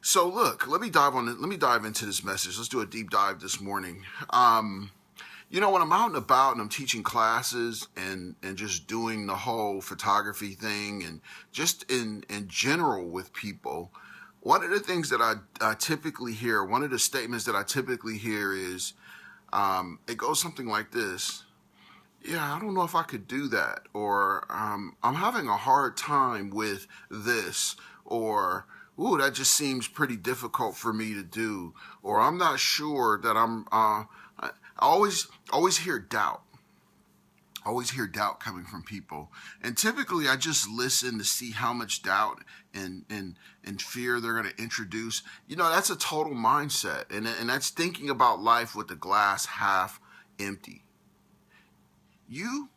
So look, let me dive on it. Let me dive into this message. Let's do a deep dive this morning. When I'm out and about and I'm teaching classes and just doing the whole photography thing and just in general with people, one of the things that I typically hear, one of the statements that I typically hear is, it goes something like this. Yeah, I don't know if I could do that, or I'm having a hard time with this, or ooh, that just seems pretty difficult for me to do, or I'm not sure that I always hear doubt. Always hear doubt coming from people, and typically I just listen to see how much doubt and fear they're going to introduce. That's a total mindset, and that's thinking about life with the glass half empty. You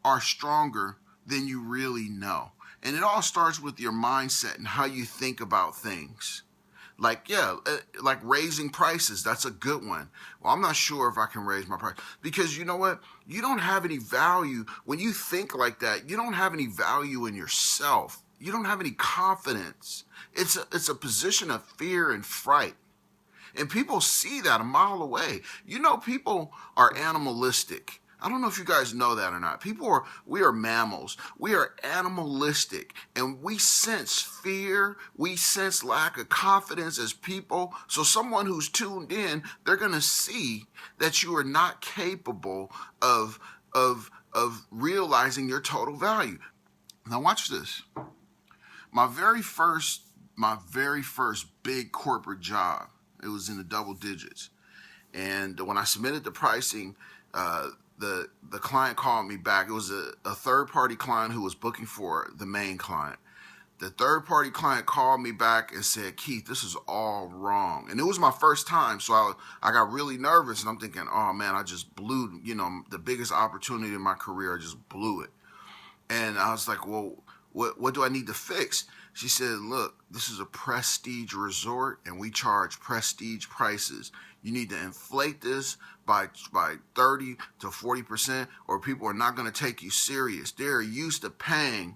are stronger than you really know. And it all starts with your mindset and how you think about things. Like raising prices. That's a good one. Well, I'm not sure if I can raise my price. Because you know what? You don't have any value. When you think like that, you don't have any value in yourself. You don't have any confidence. It's a position of fear and fright. And people see that a mile away. People are animalistic. I don't know if you guys know that or not. We are mammals. We are animalistic, and we sense fear. We sense lack of confidence as people. So someone who's tuned in, they're going to see that you are not capable of realizing your total value. Now watch this. My very first big corporate job, it was in the double digits. And when I submitted the pricing, the client called me back. It was a third-party client who was booking for the main client. The third-party client called me back and said, Keith, this is all wrong. And it was my first time, so I got really nervous, and I'm thinking, oh, man, I just blew, the biggest opportunity in my career. I just blew it. And I was like, well, what do I need to fix? She said, look, this is a prestige resort, and we charge prestige prices. You need to inflate this by 30 to 40%, or people are not going to take you serious. They're used to paying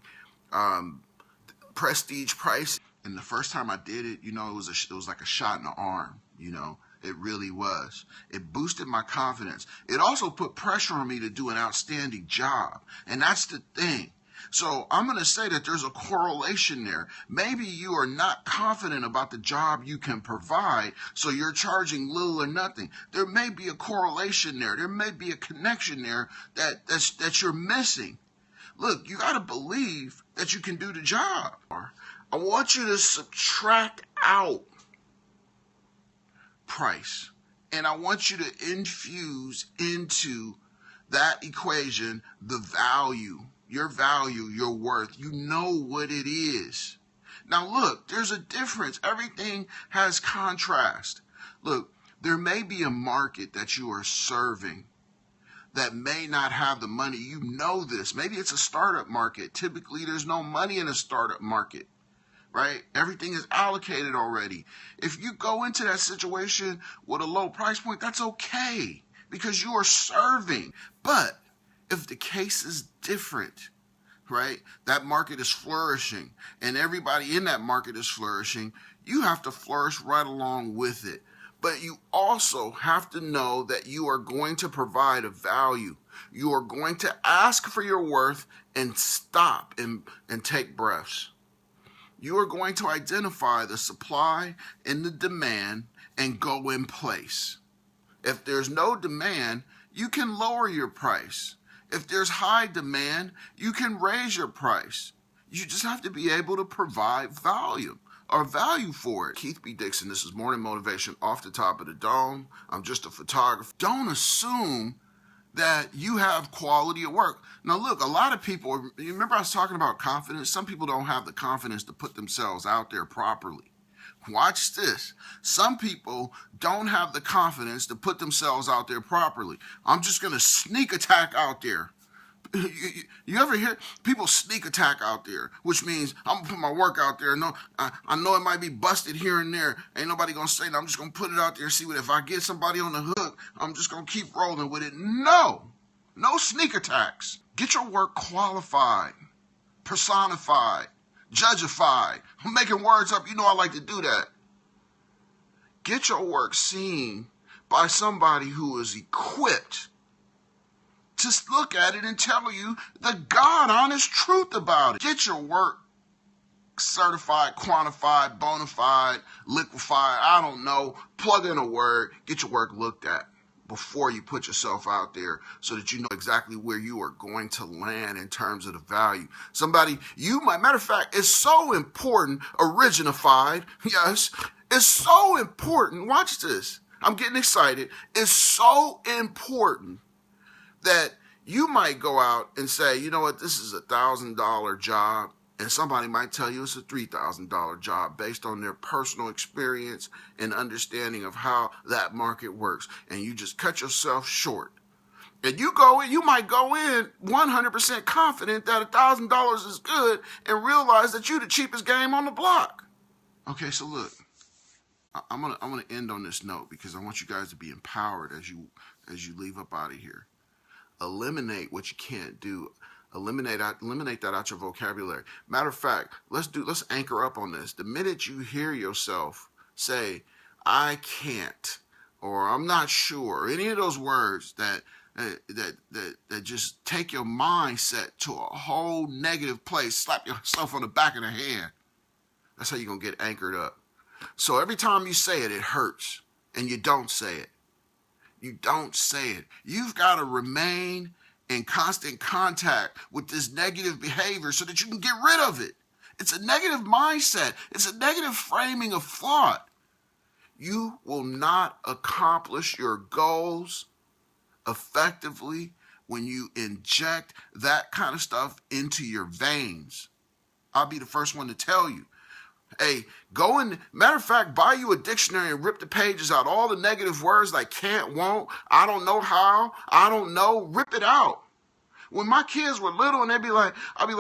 prestige price. And the first time I did it, it was like a shot in the arm. It really was. It boosted my confidence. It also put pressure on me to do an outstanding job. And that's the thing. So I'm going to say that there's a correlation there. Maybe you are not confident about the job you can provide, so you're charging little or nothing. There may be a correlation there. There may be a connection there that you're missing. Look, you got to believe that you can do the job. I want you to subtract out price, and I want you to infuse into that equation the value. Your value, your worth. You know what it is. Now look, there's a difference. Everything has contrast. Look, there may be a market that you are serving that may not have the money. You know this. Maybe it's a startup market. Typically, there's no money in a startup market, right? Everything is allocated already. If you go into that situation with a low price point, that's okay because you are serving. But if the case is different, right? That market is flourishing and everybody in that market is flourishing. You have to flourish right along with it. But you also have to know that you are going to provide a value. You are going to ask for your worth and stop and take breaths. You are going to identify the supply and the demand and go in place. If there's no demand, you can lower your price. If there's high demand, you can raise your price. You just have to be able to provide value for it. Keith B. Dixon, this is Morning Motivation off the top of the dome. I'm just a photographer. Don't assume that you have quality of work. Now look, a lot of people, you remember I was talking about confidence? Some people don't have the confidence to put themselves out there properly. Watch this. Some people don't have the confidence to put themselves out there properly. I'm just going to sneak attack out there. You ever hear people sneak attack out there, which means I'm going to put my work out there. No, I know it might be busted here and there. Ain't nobody going to say that. I'm just going to put it out there and see what if I get somebody on the hook, I'm just going to keep rolling with it. No sneak attacks. Get your work qualified, personified, judgified. I'm making words up. You know I like to do that. Get your work seen by somebody who is equipped to look at it and tell you the God honest truth about it. Get your work certified, quantified, bona fide, liquefied, I don't know, plug in a word, get your work looked at before you put yourself out there so that you know exactly where you are going to land in terms of the value. Somebody, you might, matter of fact, it's so important, originified, yes, it's so important, watch this, I'm getting excited, it's so important that you might go out and say, you know what, this is $1,000 job, and somebody might tell you it's a $3,000 job based on their personal experience and understanding of how that market works. And you just cut yourself short. And you go in, you might go in 100% confident that $1,000 is good and realize that you're the cheapest game on the block. Okay, so look, I'm gonna end on this note because I want you guys to be empowered as you leave up out of here. Eliminate what you can't do. Eliminate that out your vocabulary. Matter of fact, let's anchor up on this. The minute you hear yourself say, I can't, or I'm not sure, any of those words that just take your mindset to a whole negative place, slap yourself on the back of the hand. That's how you're going to get anchored up. So every time you say it, it hurts, and you don't say it. You don't say it. You've got to remain in constant contact with this negative behavior so that you can get rid of it. It's a negative mindset. It's a negative framing of thought. You will not accomplish your goals effectively when you inject that kind of stuff into your veins. I'll be the first one to tell you. Hey, go in, matter of fact, buy you a dictionary and rip the pages out. All the negative words like can't, won't, I don't know how, I don't know, rip it out. When my kids were little and I'd be like,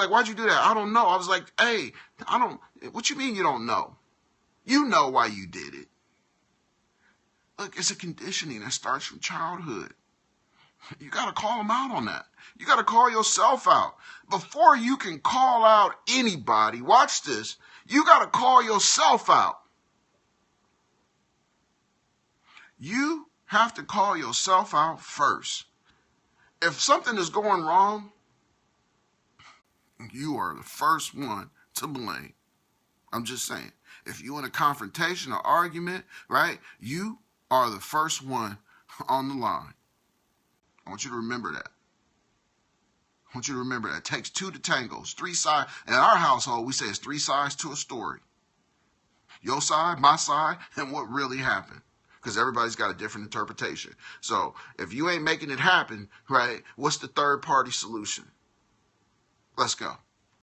why'd you do that? I don't know. I was like, hey, what you mean you don't know? You know why you did it. Look, it's a conditioning that starts from childhood. You got to call them out on that. You got to call yourself out. Before you can call out anybody, watch this, you got to call yourself out. You have to call yourself out first. If something is going wrong, you are the first one to blame. I'm just saying. If you're in a confrontation or argument, right, you are the first one on the line. I want you to remember that. I want you to remember that. It takes two to tango. It's three sides. In our household, we say it's three sides to a story. Your side, my side, and what really happened. Because everybody's got a different interpretation. So if you ain't making it happen, right, what's the third party solution? Let's go.